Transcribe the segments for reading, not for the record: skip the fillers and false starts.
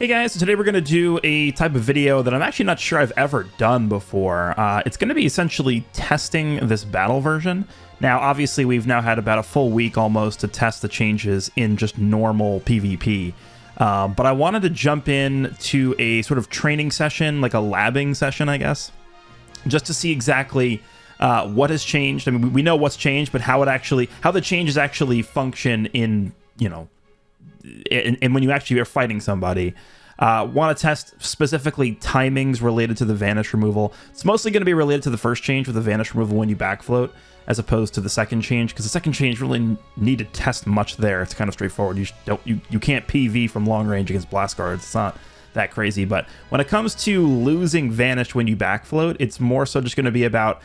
Hey guys, so today we're going to do a type of video that I'm actually not sure I've ever done before. It's going to be essentially testing this battle version. Now, obviously, we've now had about a full week almost to test the changes in just normal PvP. But I wanted to jump in to a sort of training session, like a labbing session, I guess, just to see exactly what has changed. I mean, we know what's changed, but how the changes actually function in, you know, and when you actually are fighting somebody. Want to test specifically timings related to the vanish removal. It's mostly going to be related to the first change with the vanish removal when you backfloat, as opposed to the second change, because the second change really need to test much there. It's kind of straightforward. You can't PV from long range against blast guards. It's not that crazy. But when it comes to losing vanish when you backfloat, it's more so just going to be about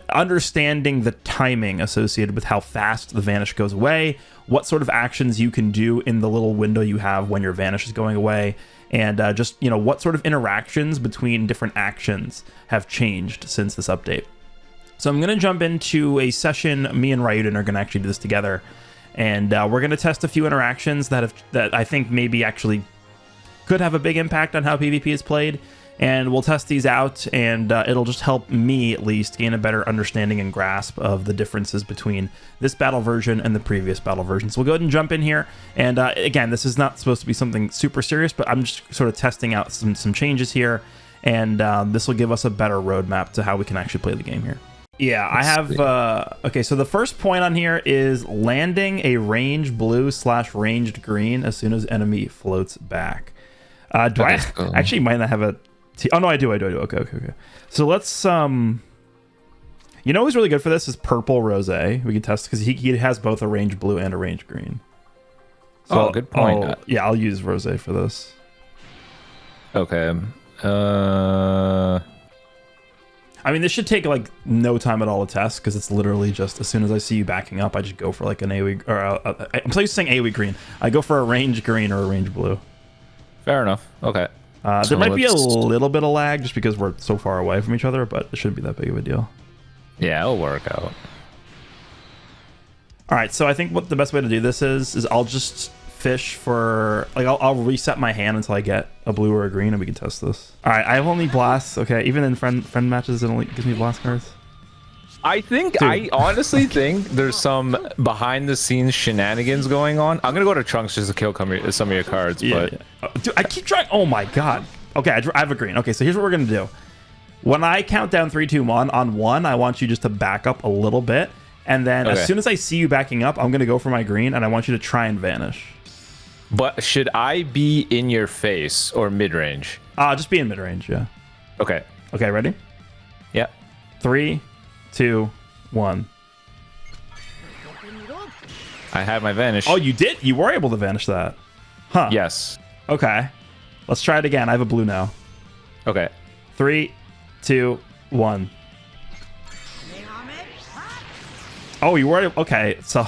understanding the timing associated with how fast the vanish goes away, what sort of actions you can do in the little window you have when your vanish is going away, and just, you know, what sort of interactions between different actions have changed since this update. So I'm going to jump into a session. Me and RAIYUDEN are going to actually do this together, and we're going to test a few interactions that I think maybe actually could have a big impact on how PvP is played. And we'll test these out, and it'll just help me, at least, gain a better understanding and grasp of the differences between this battle version and the previous battle version. So we'll go ahead and jump in here. And again, this is not supposed to be something super serious, but I'm just sort of testing out some changes here. And this will give us a better roadmap to how we can actually play the game here. Yeah, I have... okay, so the first point on here is landing a range blue / ranged green as soon as enemy floats back. Do I actually might not have a... Oh, no, I do. Okay. So let's, you know who's really good for this is Purple Rose. We can test because he has both a range blue and a range green. So good point. Yeah, I'll use Rose for this. Okay. I mean, this should take like no time at all to test because it's literally just as soon as I see you backing up, I just go for like an AoE, or I'm so used to saying AoE green. I go for a range green or a range blue. Fair enough. Okay. There might be a little bit of lag just because we're so far away from each other, but it shouldn't be that big of a deal. Yeah, it'll work out. All right, so I think what the best way to do this is I'll just fish for, like, I'll reset my hand until I get a blue or a green, and we can test this. All right, I have only blasts. Okay, even in friend matches, it only gives me blast cards. I honestly think there's some behind the scenes shenanigans going on. I'm gonna go to Trunks just to kill some of your cards, but yeah. Dude, I keep trying. Oh my god. Okay, I have a green. Okay, so here's what we're gonna do. When I count down 3, 2, 1 on 1, I want you just to back up a little bit, and then as soon as I see you backing up, I'm gonna go for my green, and I want you to try and vanish. But should I be in your face or mid range? Just be in mid range. Yeah. Okay. Okay, ready? Yeah. 3, 2, 1. I have my vanish. Oh, you did? You were able to vanish that. Huh. Yes. Okay. Let's try it again. I have a blue now. Okay. 3, 2, 1. Oh, you were... Okay. So,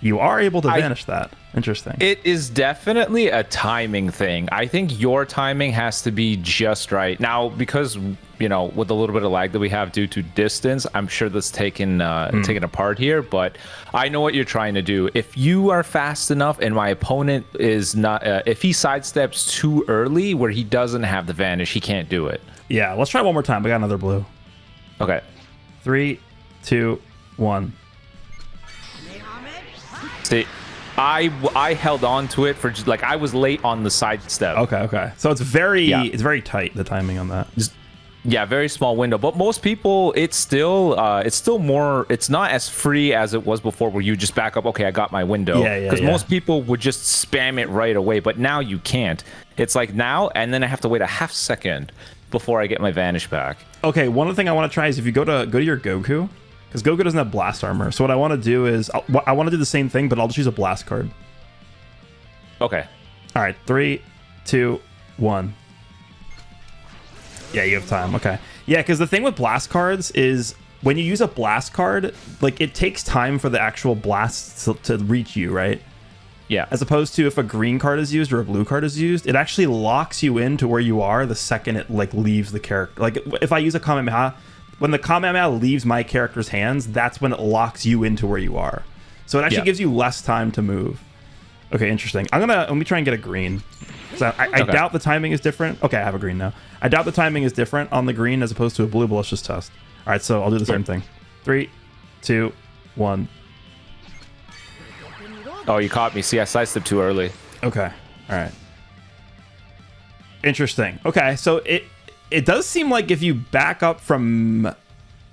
you are able to vanish that. Interesting. It is definitely a timing thing. I think your timing has to be just right. Now, because, you know, with a little bit of lag that we have due to distance, I'm sure that's taken apart here, but I know what you're trying to do. If you are fast enough and my opponent is not, if he sidesteps too early where he doesn't have the vanish, he can't do it. Yeah, let's try one more time. I got another blue. Okay. 3, 2, 1. See, I held on to it for like I was late on the sidestep. Okay. So it's very tight, the timing on that. Yeah, very small window. But most people, it's still more. It's not as free as it was before, where you just back up. Okay, I got my window. Yeah. Because most people would just spam it right away. But now you can't. It's like now, and then I have to wait a half second before I get my vanish back. Okay, one other thing I want to try is if you go to your Goku. Because Goku doesn't have blast armor. So what I want to do is, I want to do the same thing, but I'll just use a blast card. Okay. All right, 3, 2, 1. Yeah, you have time. Okay. Yeah, because the thing with blast cards is when you use a blast card, like it takes time for the actual blast to reach you, right? Yeah. As opposed to if a green card is used or a blue card is used, it actually locks you into where you are the second it like leaves the character. Like if I use a Kamehameha, when the Kamehameha leaves my character's hands, that's when it locks you into where you are. So it actually gives you less time to move. Okay, interesting. Let me try and get a green. So I doubt the timing is different. Okay, I have a green now. I doubt the timing is different on the green as opposed to a blue, but let's just test. All right, so I'll do the same thing. 3, 2, 1. Oh, you caught me. See, I sidestepped too early. Okay. All right. Interesting. Okay, so it does seem like if you back up from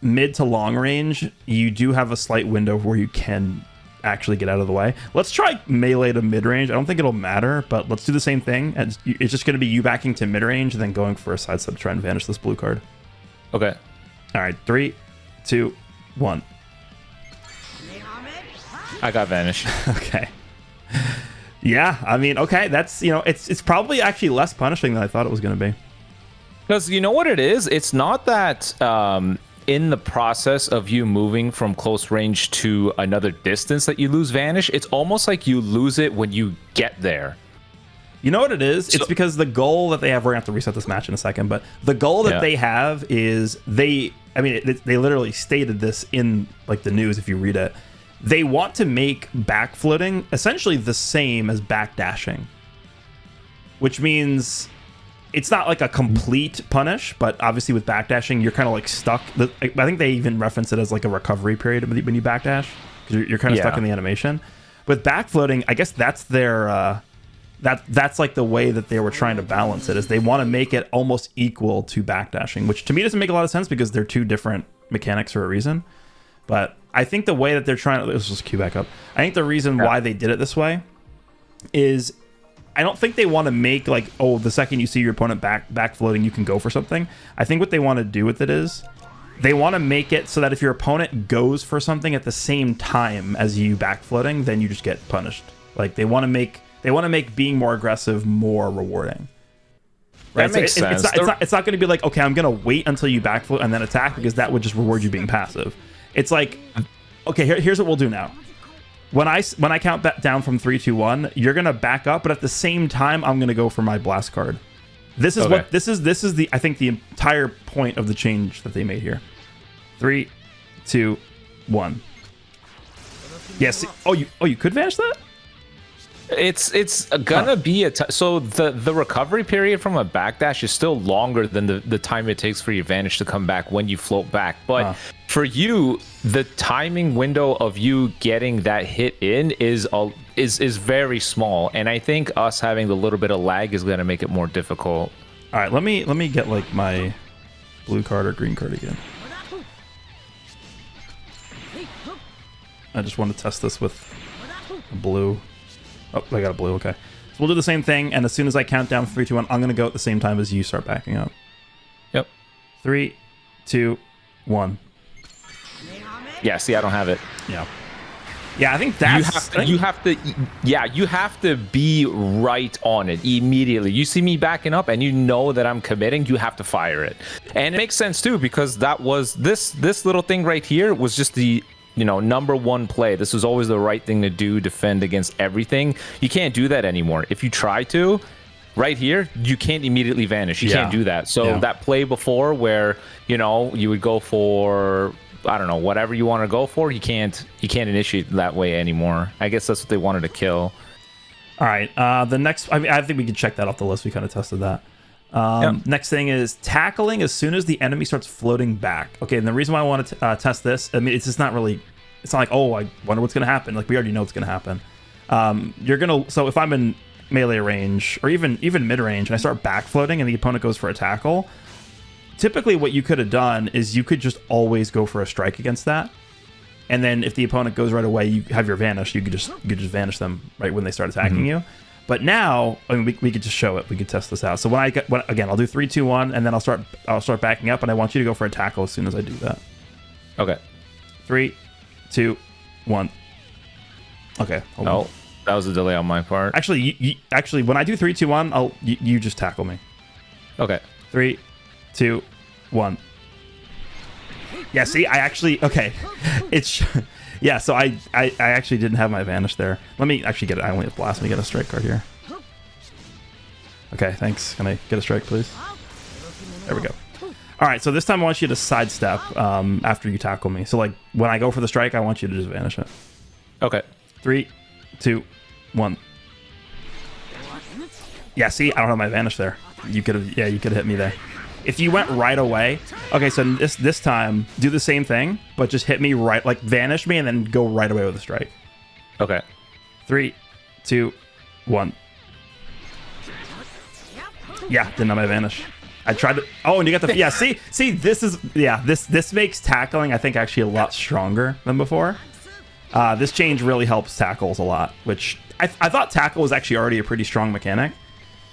mid to long range, you do have a slight window where you can actually get out of the way. Let's try melee to mid range. I don't think it'll matter, but let's do the same thing. And it's just going to be you backing to mid range and then going for a sidestep to try and vanish this blue card. Okay. All right, 3, 2, 1. I got vanished. Okay. Yeah, I mean, okay, that's, it's probably actually less punishing than I thought it was going to be. Because you know what it is? It's not that in the process of you moving from close range to another distance that you lose vanish. It's almost like you lose it when you get there. You know what it is? It's because the goal that they have, we're going to have to reset this match in a second, but the goal that they have is they literally stated this in like the news if you read it. They want to make backflitting essentially the same as backdashing, which means it's not like a complete punish, but obviously with backdashing, you're kind of like stuck. I think they even reference it as like a recovery period when you backdash because you're kind of stuck in the animation. With backfloating, I guess that's their that's like the way that they were trying to balance it, is they want to make it almost equal to backdashing, which to me doesn't make a lot of sense because they're two different mechanics for a reason. But I think the way that they're trying to, let's just queue back up. I think the reason why they did it this way is I don't think they want to make like, oh, the second you see your opponent back floating, you can go for something. I think what they want to do with it is they want to make it so that if your opponent goes for something at the same time as you back floating, then you just get punished. Like they want to make being more aggressive more rewarding. Right? That makes sense. It's not going to be like, okay, I'm going to wait until you backfloat and then attack because that would just reward you being passive. It's like, okay, here's what we'll do now. When I count that down from 3, 2, 1, you're gonna back up, but at the same time, I'm gonna go for my blast card. This is what this is the I think the entire point of the change that they made here. 3, 2, 1. Yes. Oh, you could vanish that? It's gonna be so the recovery period from a backdash is still longer than the time it takes for your vanish to come back when you float back. But for you, the timing window of you getting that hit in is very small, and I think us having the little bit of lag is gonna make it more difficult. All right, let me get like my blue card or green card again. I just want to test this with a blue. Oh, I got a blue. Okay. So we'll do the same thing, and as soon as I count down 3, 2, 1, I'm going to go at the same time as you start backing up. Yep. 3, 2, 1. Yeah, see, I don't have it. Yeah. Yeah, I think that's... You have to be right on it immediately. You see me backing up, and you know that I'm committing, you have to fire it. And it makes sense, too, because that was... This little thing right here was just the... number one play. This was always the right thing to do, defend against everything. You can't do that anymore. If you try to, right here, you can't immediately vanish. You can't do that. So that play before where, you would go for, I don't know, whatever you want to go for, you can't initiate that way anymore. I guess that's what they wanted to kill. All right. The next, I think we can check that off the list. We kind of tested that. Next thing is tackling as soon as the enemy starts floating back. Okay, and the reason why I want to test this, I mean, it's just not really, it's not like, oh, I wonder what's going to happen. Like, we already know what's going to happen. So if I'm in melee range or even mid-range and I start back floating and the opponent goes for a tackle, typically what you could have done is you could just always go for a strike against that. And then if the opponent goes right away, you have your vanish, you could just vanish them right when they start attacking you. But now, I mean, we could just show it. We could test this out. So again, I'll do 3, 2, 1, and then I'll start backing up, and I want you to go for a tackle as soon as I do that. Okay. 3, 2, 1. Okay. Hold on. That was a delay on my part. Actually, when I do 3, 2, 1, you just tackle me. Okay. 3, 2, 1. Yeah. See, okay. It's. Yeah, so I actually didn't have my vanish there. Let me actually get it. I only have blast. Let me get a strike card here. Okay, thanks. Can I get a strike, please? There we go. All right, so this time I want you to sidestep after you tackle me. So like when I go for the strike, I want you to just vanish it. Okay. 3, 2, 1. Yeah, see, I don't have my vanish there. You could have, yeah, you could have hit me there. If you went right away, okay, so this time, do the same thing, but just hit me right, like vanish me and then go right away with a strike. Okay. 3, 2, 1. Yeah, didn't have my vanish. I tried to, oh, and you got the, yeah, see, this is, yeah, this makes tackling, I think, actually a lot stronger than before. This change really helps tackles a lot, which I thought tackle was actually already a pretty strong mechanic.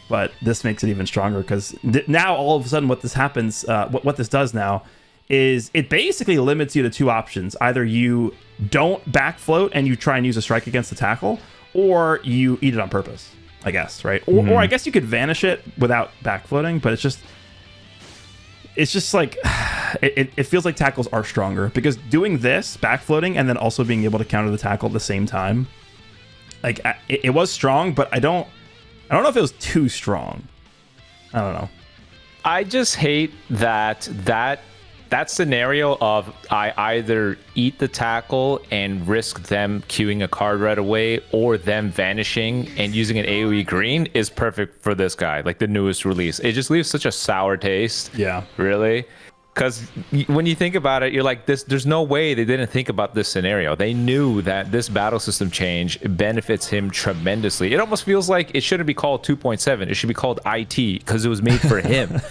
But this makes it even stronger because now all of a sudden what this happens, what this does now is it basically limits you to 2 options. Either you don't back float and you try and use a strike against the tackle, or you eat it on purpose, I guess, right? Or I guess you could vanish it without back floating, but it's just like, it feels like tackles are stronger because doing this, back floating, and then also being able to counter the tackle at the same time, like it was strong, but I don't know if it was too strong. I don't know. I just hate that scenario of I either eat the tackle and risk them queuing a card right away or them vanishing and using an AoE green is perfect for this guy, like the newest release. It just leaves such a sour taste. Yeah. Really? Because when you think about it, you're like, there's no way they didn't think about this scenario. They knew that this battle system change benefits him tremendously. It almost feels like it shouldn't be called 2.7. It should be called IT because it was made for him.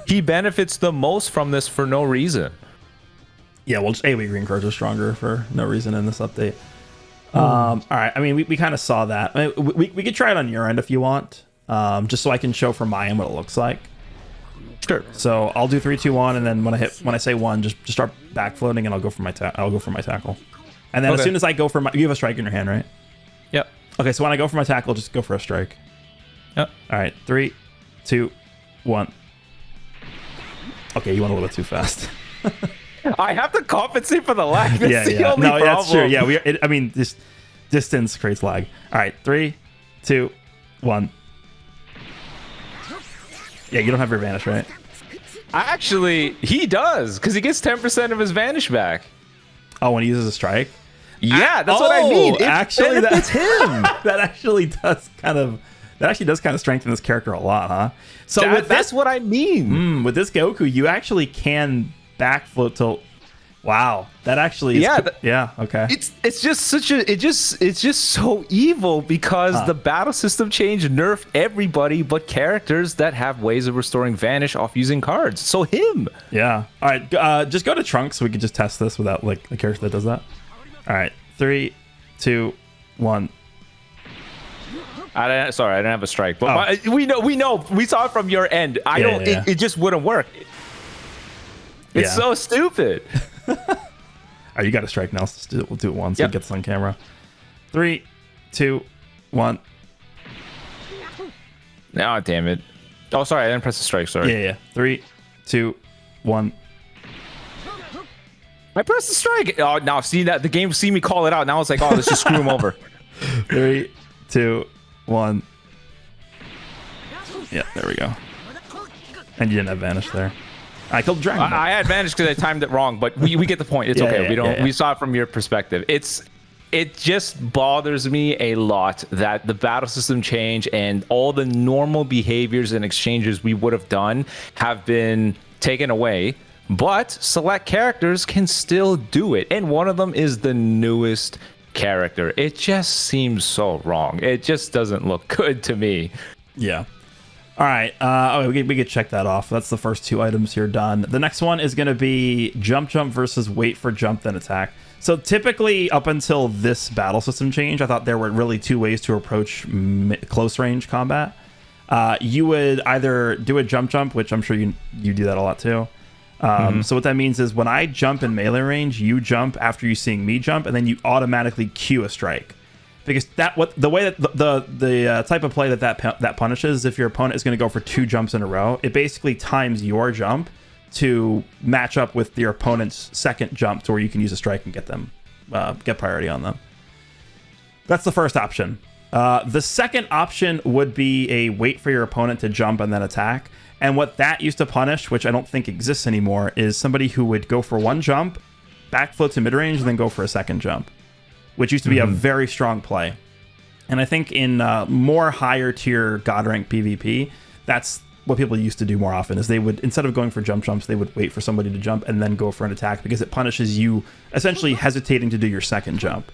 He benefits the most from this for no reason. Yeah, well, just AoE green cards are stronger for no reason in this update. All right, I mean, we kind of saw that. I mean, we could try it on your end if you want, just so I can show from my end what it looks like. Sure. So I'll do 3, 2, 1, and then when I say 1, just start back floating, and I'll go for my tackle. And then as soon as I go for my, you have a strike in your hand, right? Yep. Okay, so when I go for my tackle, just go for a strike. Yep. All right, 3, 2, 1. Okay, you went a little bit too fast. I have to compensate for the lag. That's the only no, problem. that's true. Yeah, I mean, this distance creates lag. All right, 3, 2, 1. Yeah, you don't have your vanish, right? Actually, he does, because he gets 10% of his vanish back. Oh, when he uses a strike? Yeah, that's what I mean. It actually, benefits him. That actually does kind of strengthen this character a lot, huh? So that's what I mean. With this Goku, you actually can backflip till. Wow, that actually is okay. It's just it's just so evil because the battle system change nerfed everybody but characters that have ways of restoring vanish off using cards. So him. Yeah. All right. Just go to Trunks so we could just test this without like the character that does that. All right. 3, 2, 1. I didn't have a strike, but we saw it from your end. It just wouldn't work. It's so stupid. All right, you got a strike now. We'll do it once. We'll get this on camera. 3, 2, 1. Oh, damn it. Oh, sorry. I didn't press the strike. Sorry. Yeah. 3, 2, 1. I pressed the strike. Oh, now see that the game see me call it out. Now it's like, oh, let's just screw him over. 3, 2, 1. Yeah, there we go. And you didn't have vanish there. I killed the dragon. I had advantage because I timed it wrong, but we get the point. It's okay. We saw it from your perspective. It just bothers me a lot that the battle system change and all the normal behaviors and exchanges we would have done have been taken away, but select characters can still do it. And one of them is the newest character. It just seems so wrong. It just doesn't look good to me. Yeah. All right, we could check that off. That's the first 2 items here done. The next one is going to be jump versus wait for jump then attack. So typically up until this battle system change, I thought there were really 2 ways to approach close range combat. You would either do a jump, which I'm sure you do that a lot too. So what that means is when I jump in melee range, you jump after you seeing me jump, and then you automatically cue a strike. Because the way that the type of play that punishes is if your opponent is going to go for 2 jumps in a row, it basically times your jump to match up with your opponent's second jump to where you can use a strike and get priority on them. That's the first option. The second option would be a wait for your opponent to jump and then attack. And what that used to punish, which I don't think exists anymore, is somebody who would go for 1 jump, backflip to mid range, and then go for a second jump, which used to be a very strong play. And I think in more higher tier God rank PvP, that's what people used to do more often, is they would, instead of going for jumps, they would wait for somebody to jump and then go for an attack, because it punishes you essentially hesitating to do your second jump.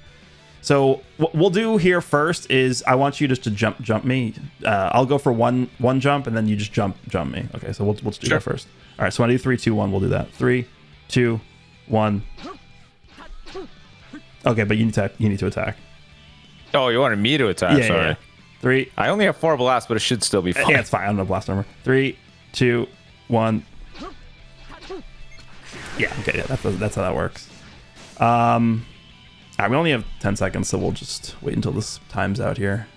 So what we'll do here first is I want you just to jump me. I'll go for one jump, and then you just jump me. Okay, so we'll just do that first. All right, so when I do 3, 2, 1, we'll do that. 3, 2, 1. Okay, but you need to attack. Oh, you wanted me to attack? Yeah, Sorry. yeah. 3. I only have 4 blasts, but it should still be fine. Yeah, it's fine. I don't know blast number. 3, 2, 1. Yeah, okay, yeah, that's how that works. All right, we only have 10 seconds, so we'll just wait until this time's out here.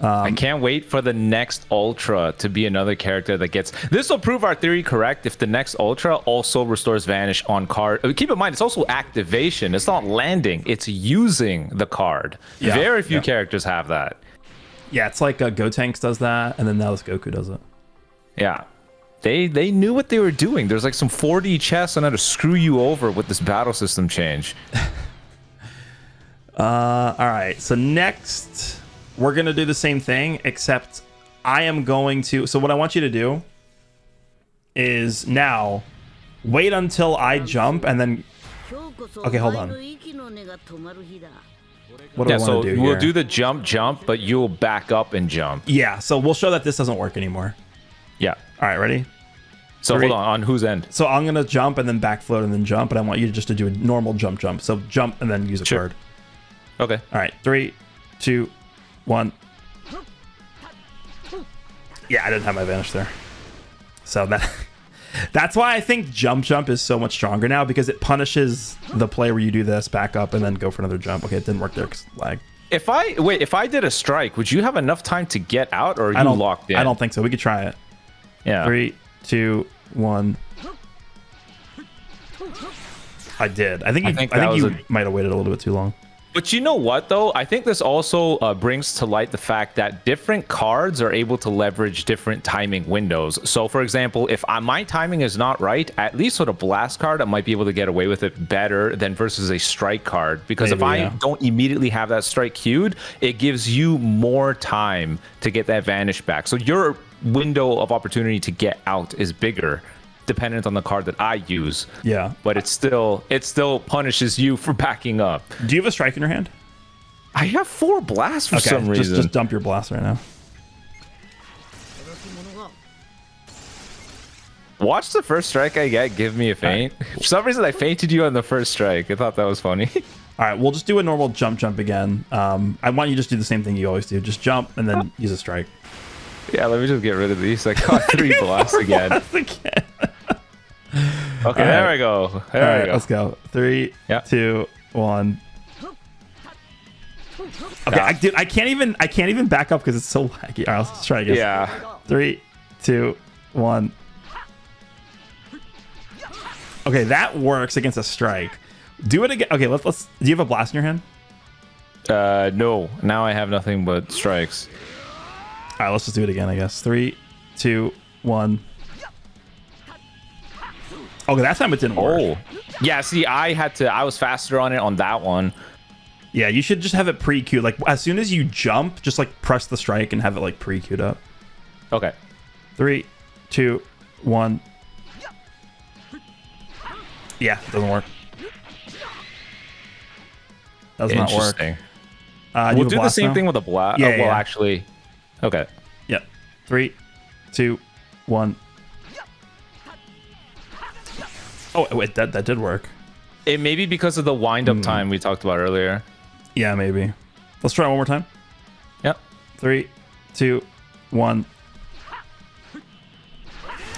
I can't wait for the next Ultra to be another character that gets... This will prove our theory correct if the next Ultra also restores Vanish on card. Keep in mind, it's also activation. It's not landing. It's using the card. Yeah, Very few characters have that. Yeah, it's like Gotenks does that, and then now this Goku does it. Yeah. They knew what they were doing. There's like some 4D chess on how to screw you over with this battle system change. All right, so next... we're going to do the same thing, except I am going to... So what I want you to do is now wait until I jump and then... Okay, hold on. What do I want to do we'll here? do the jump, but you'll back up and jump. Yeah, so we'll show that this doesn't work anymore. Yeah. All right, ready? So 3. hold on whose end? So I'm going to jump and then back float and then jump, and I want you just to do a normal jump. So jump and then use a card. Okay. All right, 3, 2, 1. Yeah, I didn't have my Vanish there. So that's why I think jump is so much stronger now, because it punishes the play where you do this, back up, and then go for another jump. Okay, it didn't work there because lag. If I did a strike, would you have enough time to get out, or are you locked in? I don't think so. We could try it. Yeah. 3, 2, 1. I did. I think you might have waited a little bit too long. But you know what, though? I think this also brings to light the fact that different cards are able to leverage different timing windows. So, for example, if my timing is not right, at least with a blast card, I might be able to get away with it better than versus a strike card. Because if I don't immediately have that strike queued, it gives you more time to get that Vanish back. So your window of opportunity to get out is bigger, dependent on the card that I use. Yeah. But it still punishes you for backing up. Do you have a strike in your hand? I have 4 blasts for some reason. Just dump your blast right now. Watch the first strike I get give me a feint. Right. For some reason I feinted you on the first strike. I thought that was funny. All right, we'll just do a normal jump again. I want you to just do the same thing you always do. Just jump and then use a strike. Yeah, let me just get rid of these. I got 3 blasts again. Okay, there we go. There we go. Let's go. 3, 2, 1. Okay, dude, I can't even back up because it's so laggy. All right, let's try again. Yeah. 3, 2, 1. Okay, that works against a strike. Do it again. Okay, let's. Do you have a blast in your hand? No. Now I have nothing but strikes. All right, let's just do it again, I guess. 3, 2, 1. Okay, that time it didn't work. Oh. Yeah, see, I was faster on it on that one. Yeah, you should just have it pre-queued. Like, as soon as you jump, just, like, press the strike and have it, like, pre-queued up. Okay. 3, 2, 1. Yeah, it doesn't work. Does not work. We'll do the same thing with a blast. Yeah, well, actually... Okay. Yep. 3, 2, 1. Oh, wait, that did work. It may be because of the wind-up time we talked about earlier. Yeah, maybe. Let's try it one more time. Yep. 3, 2, 1.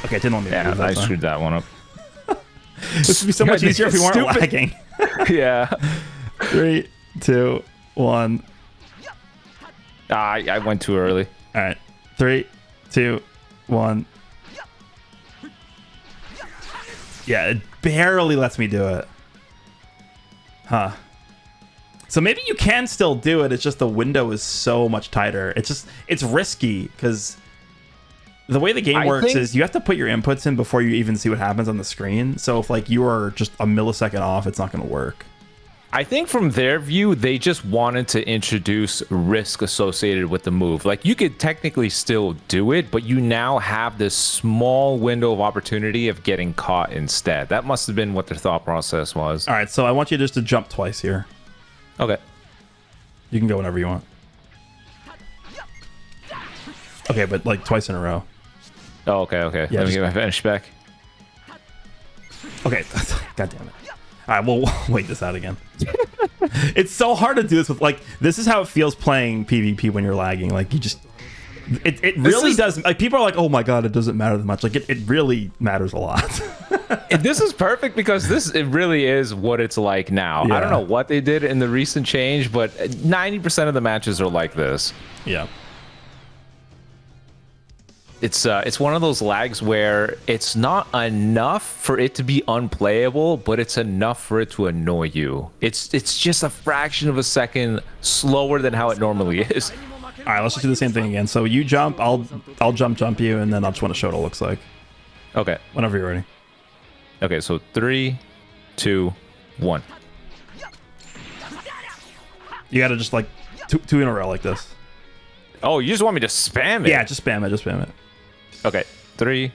Okay, it didn't let me move that I time. screwed that one up. This would be so much easier if we weren't lagging. Yeah. 3, 2, 1. I went too early. All right. 3, 2, 1. Yeah, it barely lets me do it. Huh. So maybe you can still do it. It's just the window is so much tighter. It's risky because the way the game works is you have to put your inputs in before you even see what happens on the screen. So if like you are just a millisecond off, it's not going to work. I think from their view, they just wanted to introduce risk associated with the move. Like, you could technically still do it, but you now have this small window of opportunity of getting caught instead. That must have been what their thought process was. All right, so I want you just to jump twice here. Okay. You can go whenever you want. Okay, but like twice in a row. Oh, okay. Yeah, Let me get my finish back. Okay. God damn it. All right, we'll wait this out again. It's so hard to do this with, like, this is how it feels playing PvP when you're lagging. Like, you just, it really does. Like, people are like, oh my God, it doesn't matter that much. Like, it really matters a lot. This is perfect because it really is what it's like now. Yeah. I don't know what they did in the recent change, but 90% of the matches are like this. Yeah. It's one of those lags where it's not enough for it to be unplayable, but it's enough for it to annoy you. It's just a fraction of a second slower than how it normally is. All right, let's just do the same thing again. So you jump, I'll jump you, and then I'll just want to show what it looks like. Okay. Whenever you're ready. Okay, so 3, 2, 1. You got to just like two in a row like this. Oh, you just want me to spam it? Yeah, just spam it. Just spam it. Okay, 3,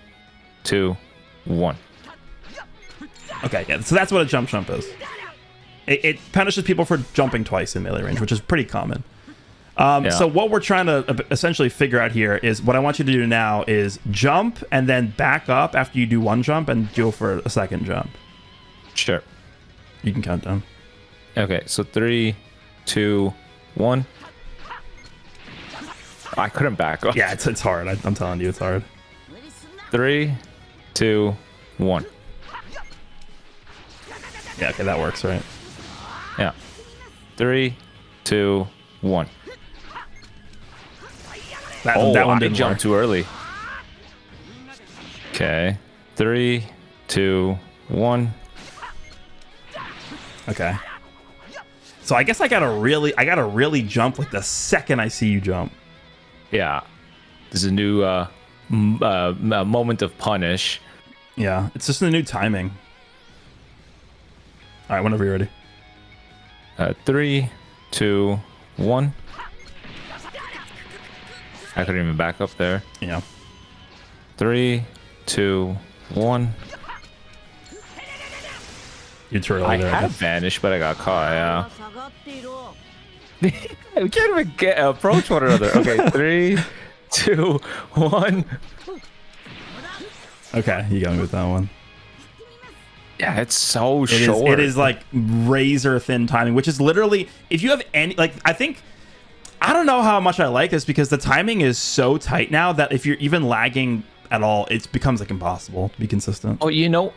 2, 1. Okay, yeah. So that's what a jump is. It punishes people for jumping twice in melee range, which is pretty common. Yeah. So what we're trying to essentially figure out here is what I want you to do now is jump and then back up after you do one jump and go for a second jump. Sure. You can count down. Okay, so 3, 2, 1. I couldn't back up. Yeah, it's hard. I'm telling you, it's hard. 3, 2, 1. Yeah, okay, that works, right? Yeah. 3, 2, 1. That one I didn't jumped work. too early. Okay. 3, 2, 1. Okay. So I guess I gotta really jump like the second I see you jump. Yeah. There's a new moment of punish. Yeah, it's just a new timing. All right, whenever you're ready. 3, 2, 1. I couldn't even back up there. Yeah. 3, 2, 1. You're too early I there. had vanished, but I got caught. Yeah. We can't even approach one another. Okay, 3, 2, 1. Okay, you got me with that one. Yeah, it's so short. It is like razor thin timing, which is literally, if you have any, like, I don't know how much I like this because the timing is so tight now that if you're even lagging at all, it becomes like impossible to be consistent. Oh, you know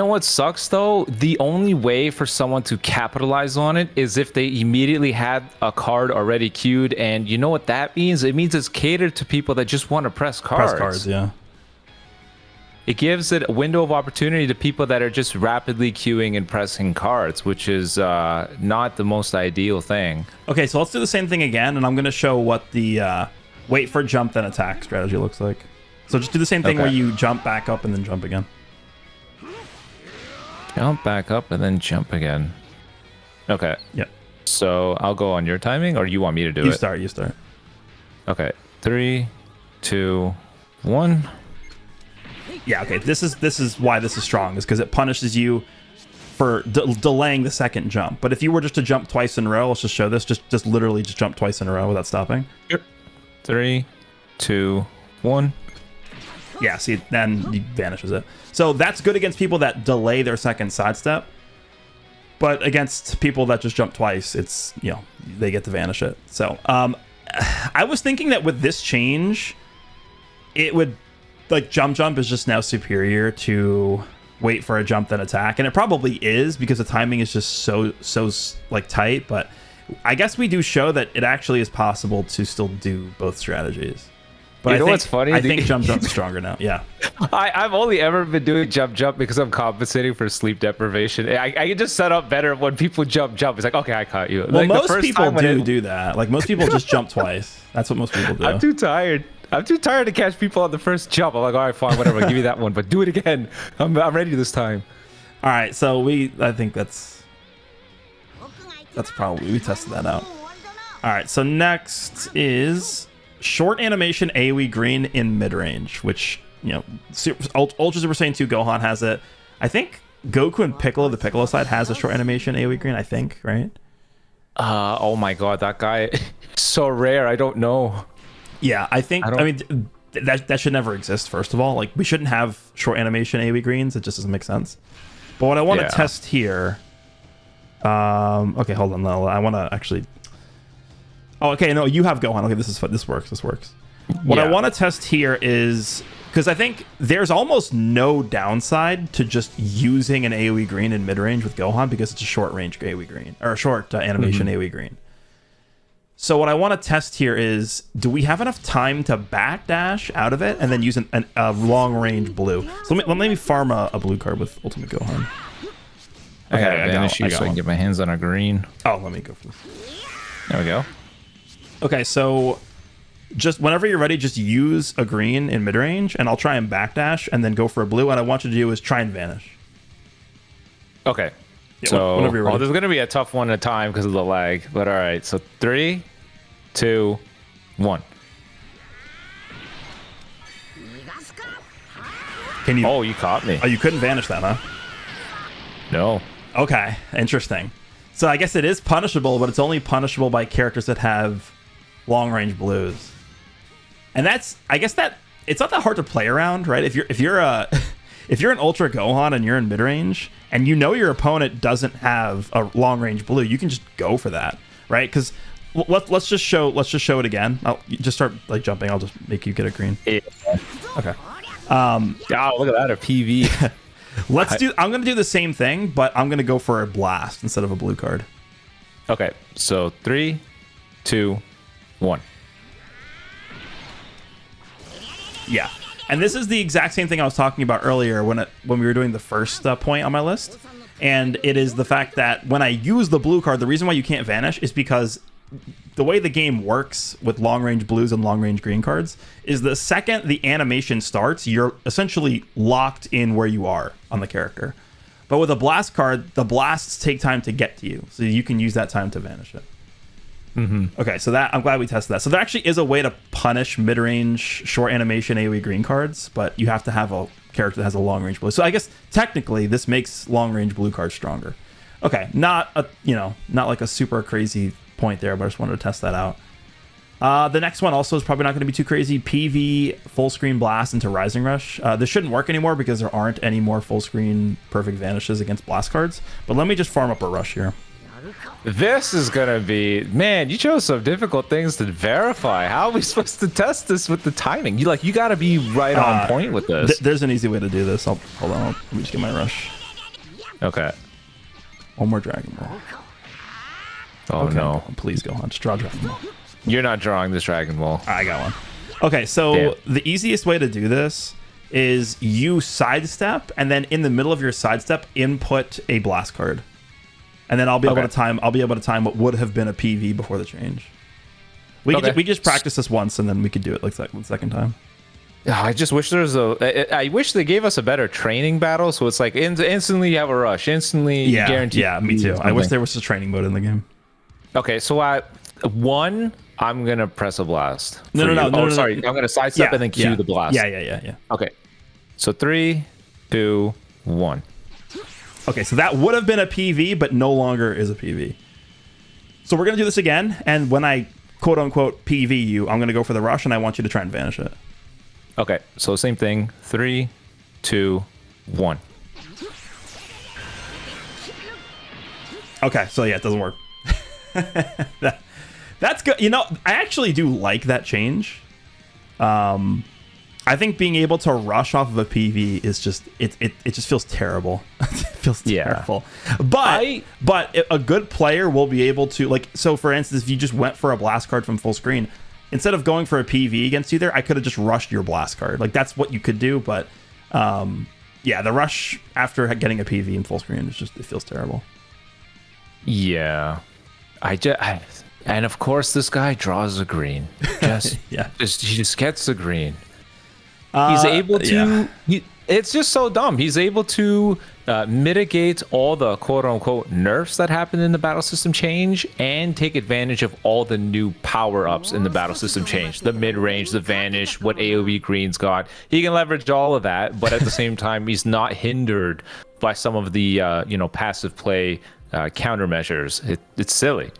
what sucks though? The only way for someone to capitalize on it is if they immediately had a card already queued, and you know what that means? It means it's catered to people that just want to press cards. Press cards, yeah. It gives it a window of opportunity to people that are just rapidly queuing and pressing cards, which is not the most ideal thing. Okay, so let's do the same thing again, and I'm going to show what the wait for jump then attack strategy looks like. So just do the same thing where you jump back up and then jump again. Jump back up and then jump again. Okay. Yeah. So I'll go on your timing, or you want me to do it? You start. Okay. 3, 2, 1. Yeah, okay. This is why this is strong, is because it punishes you for delaying the second jump. But if you were just to jump twice in a row, let's just show this. Just literally just jump twice in a row without stopping. Yep. 3, 2, 1. Yeah, see, then he vanishes it. So that's good against people that delay their second sidestep. But against people that just jump twice, it's, you know, they get to vanish it. So I was thinking that with this change, it would, like, jump is just now superior to wait for a jump then attack. And it probably is because the timing is just so like tight. But I guess we do show that it actually is possible to still do both strategies. But You know what's funny? I think jump is stronger now. Yeah. I've only ever been doing jump because I'm compensating for sleep deprivation. I can just set up better when people jump. It's like, okay, I caught you. Well, like, most people do that. Like, most people just jump twice. That's what most people do. I'm too tired to catch people on the first jump. I'm like, all right, fine, whatever. Give me that one, but do it again. I'm ready this time. All right, so I think that's... That's probably, we tested that out. All right, so next is short animation AoE green in mid-range, which, you know, Ultra Super Saiyan 2 Gohan has it. I think Goku and Piccolo, the Piccolo side, has a short animation AoE green, I think, right? Oh my god, that guy so rare. I don't know. Yeah, I think, I mean, that should never exist, first of all. Like, we shouldn't have short animation AoE greens. It just doesn't make sense. But what I want to test here... okay, hold on. No, I want to actually... Oh, okay, no, you have Gohan. Okay, this works. What I want to test here is... Because I think there's almost no downside to just using an AoE green in mid-range with Gohan because it's a short-range AoE green. Or a short animation AoE green. So what I want to test here is, do we have enough time to backdash out of it and then use a long-range blue? So let me farm a blue card with Ultimate Gohan. Okay, I got you so I can get my hands on a green. Oh, let me go for this. There we go. Okay, so just whenever you're ready, just use a green in mid-range, and I'll try and backdash and then go for a blue. What I want you to do is try and vanish. Okay. Yeah, so, whenever you're ready. this is going to be a tough one at a time because of the lag. But all right, so 3, 2, 1. Can you? Oh, you caught me. Oh, you couldn't vanish that, huh? No. Okay, interesting. So I guess it is punishable, but it's only punishable by characters that have long-range blues. And that's, I guess that it's not that hard to play around, right? If you're an Ultra Gohan and you're in mid-range and you know your opponent doesn't have a long-range blue, you can just go for that, right? Because let's just show it again. You just start like jumping. I'll just make you get a green. Yeah. Okay. Oh, look at that, a PV. I'm gonna do the same thing, but I'm gonna go for a blast instead of a blue card. Okay, so 3, 2, 1. Yeah, and this is the exact same thing I was talking about earlier when we were doing the first point on my list, and it is the fact that when I use the blue card, the reason why you can't vanish is because the way the game works with long-range blues and long-range green cards is the second the animation starts, you're essentially locked in where you are on the character. But with a blast card, the blasts take time to get to you, so you can use that time to vanish it. Okay, so that I'm glad we tested that. So there actually is a way to punish mid-range short animation AoE green cards, but you have to have a character that has a long-range blue. So I guess technically this makes long-range blue cards stronger. Okay, not like a super crazy point there, but I just wanted to test that out. The next one also is probably not going to be too crazy. PV full screen blast into Rising Rush. This shouldn't work anymore because there aren't any more full screen perfect vanishes against blast cards. But let me just farm up a rush here. This is gonna be, man, you chose some difficult things to verify. How are we supposed to test this with the timing? You gotta be right on point with this. There's an easy way to do this. Hold on, let me just get my rush. Okay. One more Dragon Ball. Oh okay, no. Please go on. Just draw Dragon Ball. You're not drawing this Dragon Ball. I got one. Okay, so the easiest way to do this is you sidestep, and then in the middle of your sidestep, input a blast card. And then I'll be able to time what would have been a PV before the change. We just practice this once, and then we could do it like the second time. I just wish there was I wish they gave us a better training battle, so it's like instantly you have a rush, instantly guaranteed. Yeah, me too. I wish there was a training mode in the game. Okay, so at 1, I'm gonna press a blast. No, sorry. I'm gonna sidestep and then cue the blast. Yeah. Okay, so 3, 2, 1. Okay, so that would have been a PV, but no longer is a PV. So we're going to do this again, and when I quote-unquote PV you, I'm going to go for the rush, and I want you to try and vanish it. Okay, so same thing. 3, 2, 1. Okay, so yeah, it doesn't work. That's good. You know, I actually do like that change. I think being able to rush off of a PV is just it just feels terrible. It feels terrible. But a good player will be able to, like, so for instance, if you just went for a blast card from full screen, instead of going for a PV against you there, I could have just rushed your blast card. Like, that's what you could do, but yeah, the rush after getting a PV in full screen is just, it feels terrible. Yeah. And of course this guy draws a green. He just gets the green. He's able to. Yeah. It's just so dumb. He's able to mitigate all the quote unquote nerfs that happen in the battle system change and take advantage of all the new power ups in the battle system change. The mid range, the vanish, what AoE Green's got. He can leverage all of that, but at the same time, he's not hindered by some of the passive play countermeasures. It's silly.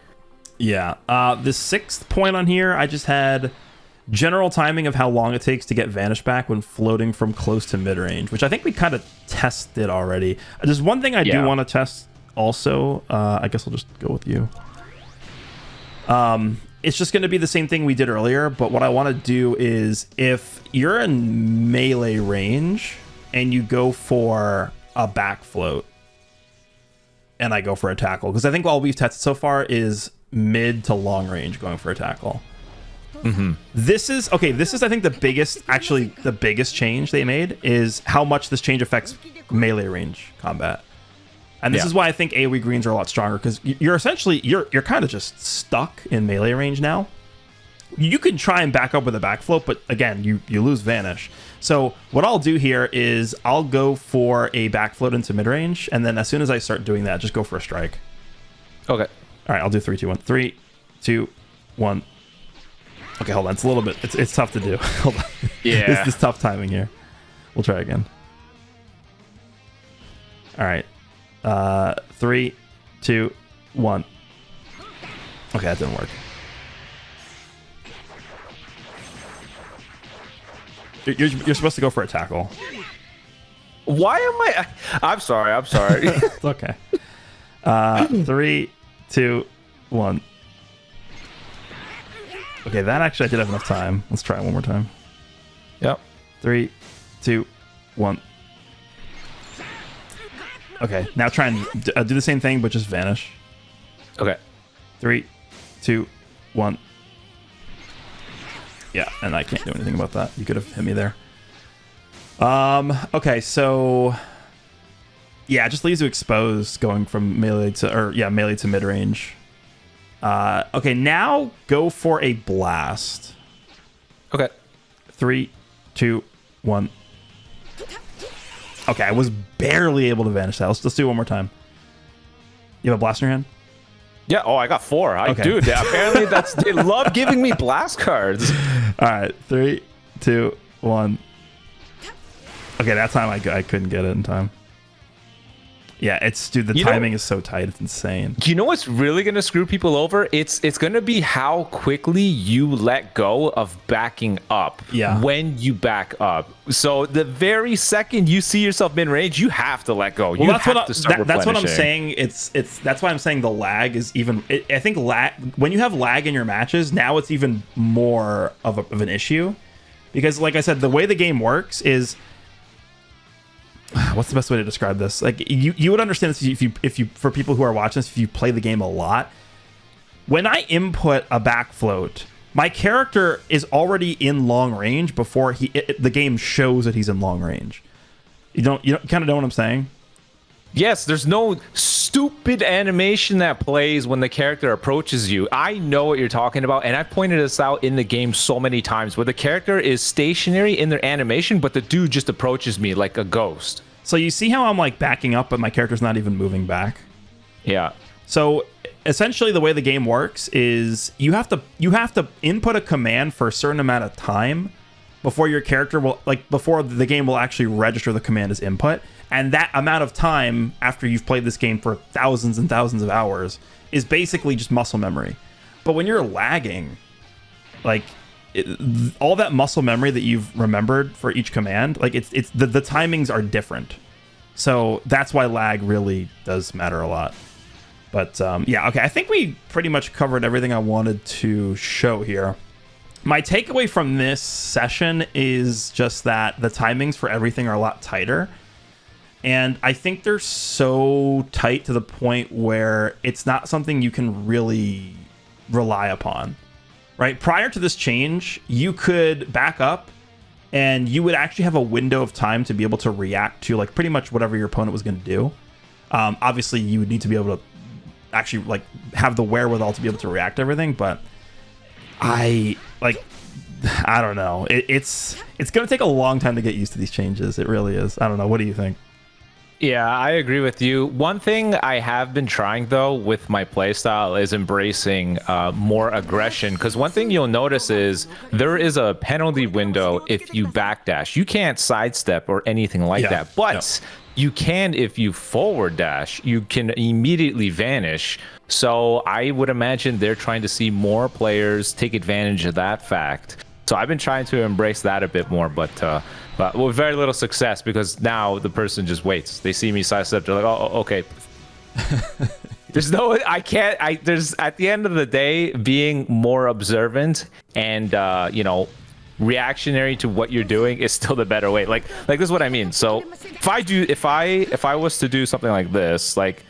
Yeah. The 6th point on here, I just had general timing of how long it takes to get vanish back when floating from close to mid range, which I think we kind of tested already. There's one thing I do want to test also. I guess I'll just go with you. It's just going to be the same thing we did earlier, but what I want to do is if you're in melee range and you go for a back float and I go for a tackle, because I think all we've tested so far is mid to long range going for a tackle. This is I think the biggest change they made is how much this change affects melee range combat. And this is why I think AoE greens are a lot stronger, because you're essentially you're kind of just stuck in melee range now. You can try and back up with a back float, but again, you lose vanish. So what I'll do here is I'll go for a back float into mid range, and then as soon as I start doing that, just go for a strike. Okay. All right, I'll do 3, 2, 1. 3, 2, 1. Okay, hold on. It's a little bit. It's tough to do. Hold on. Yeah. This is tough timing here. We'll try again. All right. 3, 2, 1. Okay, that didn't work. You're supposed to go for a tackle. Why am I'm sorry. It's okay. 3, 2, 1. Okay, that actually I did have enough time. Let's try it one more time. Yep. 3, 2, 1. Okay, now try and do the same thing, but just vanish. Okay. 3, 2, 1. Yeah, and I can't do anything about that. You could have hit me there. Okay, so yeah, it just leaves you exposed going from melee to mid range. Okay, now go for a blast. Okay. 3, 2, 1. Okay, I was barely able to vanish that. Let's do it one more time. You have a blast in your hand? Yeah. Oh, I got 4. Okay. Dude, apparently they love giving me blast cards. All right, 3, 2, 1. Okay, that time I couldn't get it in time. Yeah, the timing is so tight. It's insane. You know what's really going to screw people over? It's going to be how quickly you let go of backing up when you back up. So the very second you see yourself mid-range, you have to let go. Well, that's what I'm saying. That's why I'm saying the lag is even... I think when you have lag in your matches, now it's even more of an issue. Because like I said, the way the game works is... What's the best way to describe this? Like you would understand this if you for people who are watching this, if you play the game a lot. When I input a back float, my character is already in long range before the game shows that he's in long range. You kind of know what I'm saying? Yes, there's no stupid animation that plays when the character approaches you. I know what you're talking about, and I've pointed this out in the game so many times, where the character is stationary in their animation, but the dude just approaches me like a ghost. So you see how I'm like backing up, but my character's not even moving back? Yeah. So essentially the way the game works is you have to input a command for a certain amount of time before your character before the game will actually register the command as input. And that amount of time after you've played this game for thousands and thousands of hours is basically just muscle memory. But when you're lagging, like all that muscle memory that you've remembered for each command, like the timings are different. So that's why lag really does matter a lot. But yeah, okay, I think we pretty much covered everything I wanted to show here. My takeaway from this session is just that the timings for everything are a lot tighter. And I think they're so tight to the point where it's not something you can really rely upon, right? Prior to this change, you could back up and you would actually have a window of time to be able to react to like pretty much whatever your opponent was going to do. Obviously, you would need to be able to actually like have the wherewithal to be able to react to everything. But I don't know. It's going to take a long time to get used to these changes. It really is. I don't know. What do you think? Yeah, I agree with you. One thing I have been trying, though, with my playstyle is embracing more aggression. Because one thing you'll notice is there is a penalty window if you backdash. You can't sidestep or anything like that. But you can, if you forward dash, you can immediately vanish. So I would imagine they're trying to see more players take advantage of that fact. So I've been trying to embrace that a bit more, but with very little success, because now the person just waits. They see me sidestep, they're like, oh, okay. There's no, I can't, there's, at the end of the day, being more observant and, you know, reactionary to what you're doing is still the better way. Like this is what I mean. So if I was to do something like this, like,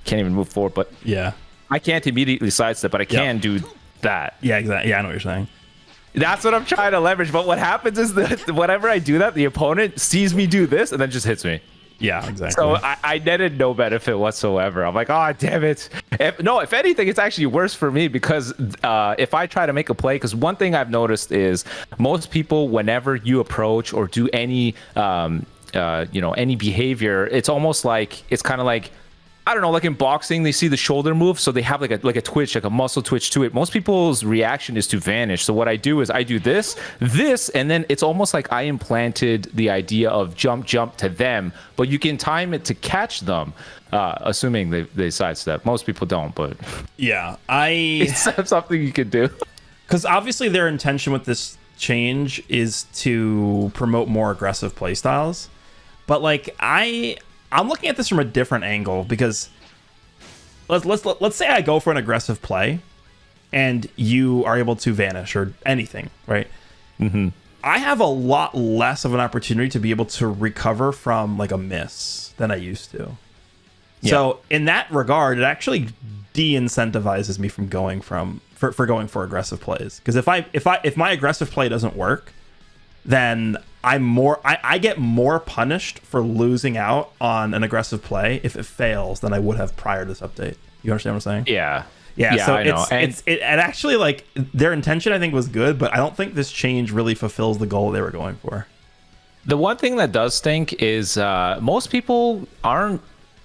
can't even move forward, but yeah, I can't immediately sidestep, but I can do that. Yeah, exactly. Yeah, I know what you're saying. That's what I'm trying to leverage. But what happens is that whenever I do that, the opponent sees me do this and then just hits me. Yeah, exactly. So I netted no benefit whatsoever. I'm like, oh, damn it. If anything, it's actually worse for me, because if I try to make a play, because one thing I've noticed is most people, whenever you approach or do any, any behavior, it's almost like, it's kind of like, I don't know, like in boxing, they see the shoulder move, so they have like a twitch, like a muscle twitch to it. Most people's reaction is to vanish. So what I do is I do this, and then it's almost like I implanted the idea of jump to them, but you can time it to catch them, assuming they sidestep. Most people don't, but yeah, it's something you could do. Because obviously their intention with this change is to promote more aggressive playstyles, but like I'm looking at this from a different angle, because let's say I go for an aggressive play and you are able to vanish or anything, right? Mm-hmm. I have a lot less of an opportunity to be able to recover from like a miss than I used to. Yeah. So in that regard, it actually de-incentivizes me from going for going for aggressive plays. Because if my aggressive play doesn't work, then I get more punished for losing out on an aggressive play if it fails than I would have prior to this update. You understand what I'm saying? Yeah. So I know. It actually, like, their intention I think was good, but I don't think this change really fulfills the goal they were going for. The one thing that does stink is most people aren't,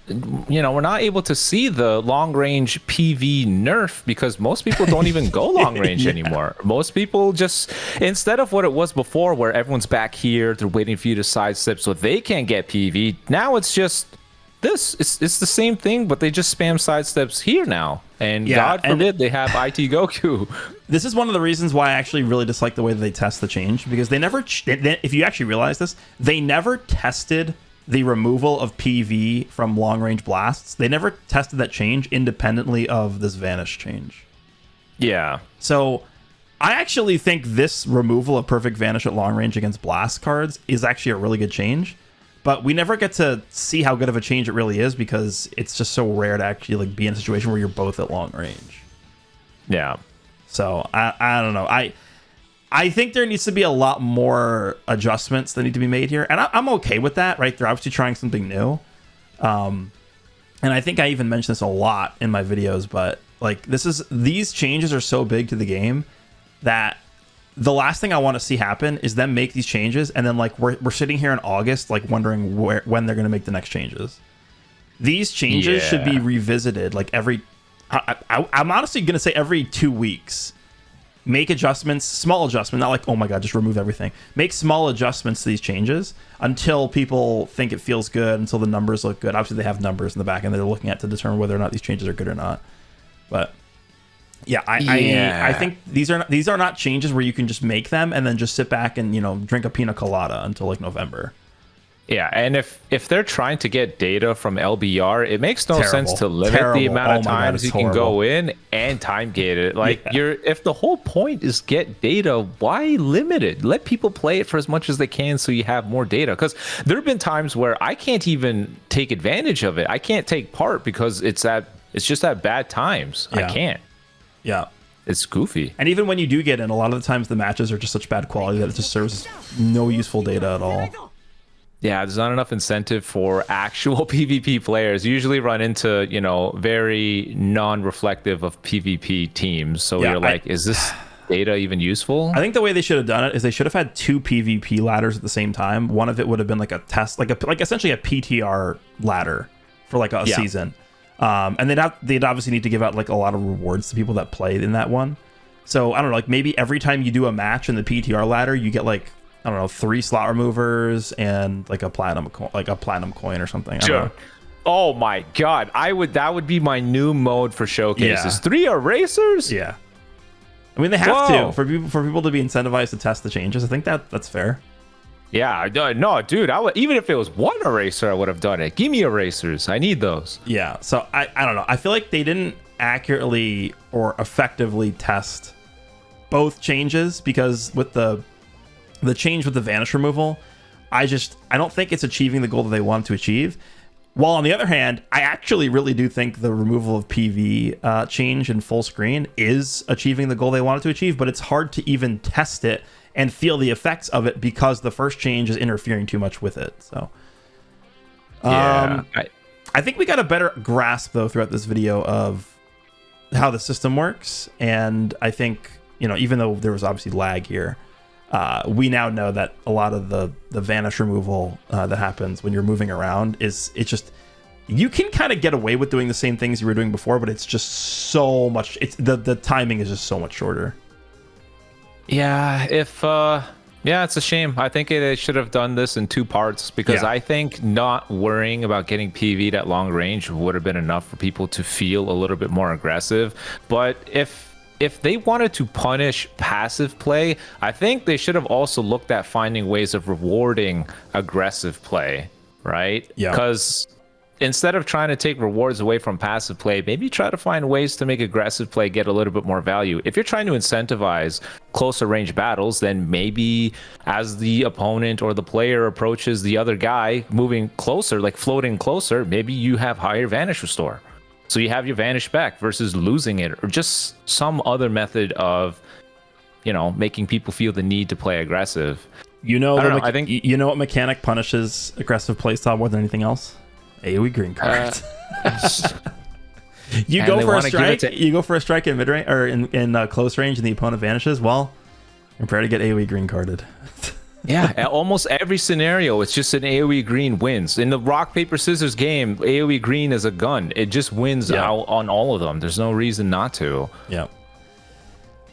we're not able to see the long range PV nerf, because most people don't even go long range anymore. Most people just, instead of what it was before where everyone's back here, they're waiting for you to sidestep so they can't get PV. Now it's just this. It's the same thing, but they just spam sidesteps here now. And God forbid they have IT Goku. This is one of the reasons why I actually really dislike the way that they test the change, because they never, if you actually realize this, they never tested the removal of PV from long-range blasts. They never tested that change independently of this vanish change. Yeah. So I actually think this removal of perfect vanish at long range against blast cards is actually a really good change, but we never get to see how good of a change it really is, because it's just so rare to actually like be in a situation where you're both at long range. Yeah. So I don't know. I think there needs to be a lot more adjustments that need to be made here. And I'm okay with that, right? They're obviously trying something new. And I think I even mentioned this a lot in my videos, but like these changes are so big to the game that the last thing I want to see happen is them make these changes. And then like we're sitting here in August, like wondering when they're going to make the next changes. These changes should be revisited like I'm honestly going to say every 2 weeks. Make adjustments, small adjustments, not like, oh my God, just remove everything. Make small adjustments to these changes until people think it feels good, until the numbers look good. Obviously, they have numbers in the back end they're looking at to determine whether or not these changes are good or not. But yeah, I think these are not changes where you can just make them and then just sit back and, drink a pina colada until like November. Yeah, and if they're trying to get data from LBR, it makes no sense to limit the amount of times you can go in and time gate it. Like if the whole point is get data, why limit it? Let people play it for as much as they can so you have more data. Because there have been times where I can't even take advantage of it. I can't take part because it's just at bad times. Yeah. I can't. Yeah. It's goofy. And even when you do get in, a lot of the times the matches are just such bad quality that it just serves no useful data at all. Yeah, there's not enough incentive for actual PvP players. You usually run into, very non-reflective of PvP teams. So you're like, is data even useful? I think the way they should have done it is they should have had 2 PvP ladders at the same time. One of it would have been like a test, like essentially a PTR ladder for like a season. And they'd obviously need to give out like a lot of rewards to people that played in that one. So I don't know, like maybe every time you do a match in the PTR ladder, you get like, I don't know, 3 slot removers and like a platinum coin or something. Sure. Oh my god, that would be my new mode for showcases. 3 erasers? Yeah. I mean, they have to for people to be incentivized to test the changes. I think that's fair. Yeah, no, dude, even if it was 1 eraser, I would have done it. Give me erasers. I need those. Yeah. So I don't know. I feel like they didn't accurately or effectively test both changes, because with the change with the vanish removal, I don't think it's achieving the goal that they wanted to achieve. While on the other hand, I actually really do think the removal of PV change in full screen is achieving the goal they wanted to achieve, but it's hard to even test it and feel the effects of it because the first change is interfering too much with it. So I think we got a better grasp though throughout this video of how the system works. And I think, you know, even though there was obviously lag here, we now know that a lot of the vanish removal that happens when you're moving around it's just, you can kind of get away with doing the same things you were doing before, but it's just so much, the timing is just so much shorter. Yeah, it's a shame. I think they should have done this in 2 parts, because I think not worrying about getting PV'd at long range would have been enough for people to feel a little bit more aggressive. But if they wanted to punish passive play, I think they should have also looked at finding ways of rewarding aggressive play, right? Yeah. Because instead of trying to take rewards away from passive play, maybe try to find ways to make aggressive play get a little bit more value. If you're trying to incentivize closer range battles, then maybe as the opponent or the player approaches the other guy moving closer, like floating closer, maybe you have higher vanish restore. So you have your vanish back versus losing it, or just some other method of, you know, making people feel the need to play aggressive. You know, I think you know what mechanic punishes aggressive playstyle more than anything else? AoE green card. You go for a strike. You go for a strike in mid range or in close range, and the opponent vanishes. Well, prepare to get AoE green carded. Yeah, almost every scenario, it's just an AoE green wins. In the rock, paper, scissors game, AoE green is a gun. It just wins out on all of them. There's no reason not to. Yeah.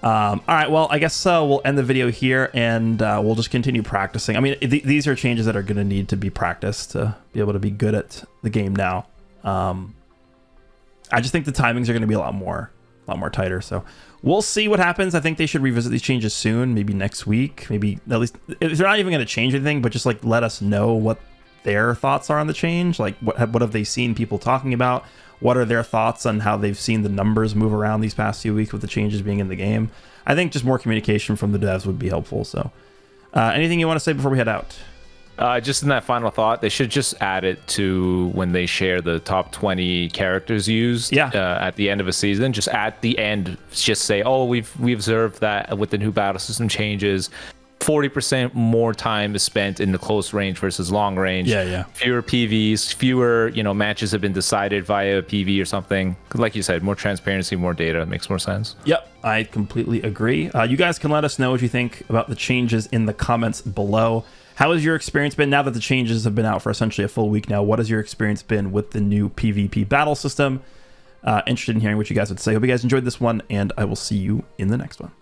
All right, well, I guess we'll end the video here, and we'll just continue practicing. I mean, these are changes that are going to need to be practiced to be able to be good at the game now. I just think the timings are going to be a lot more tighter, so we'll see what happens. I think they should revisit these changes soon, maybe next week, maybe at least if they're not even going to change anything, but just like let us know what their thoughts are on the change. Like what have they seen people talking about? What are their thoughts on how they've seen the numbers move around these past few weeks with the changes being in the game? I think just more communication from the devs would be helpful. So anything you want to say before we head out? Just in that final thought, they should just add it to when they share the top 20 characters used at the end of a season. Just at the end, just say, oh, we observed that with the new battle system changes, 40% more time is spent in the close range versus long range. Fewer PVs, fewer matches have been decided via PV or something. Like you said, more transparency, more data. It makes more sense. Yep, I completely agree. You guys can let us know what you think about the changes in the comments below. How has your experience been now that the changes have been out for essentially a full week now? What has your experience been with the new PvP battle system? Interested in hearing what you guys would say. Hope you guys enjoyed this one, and I will see you in the next one.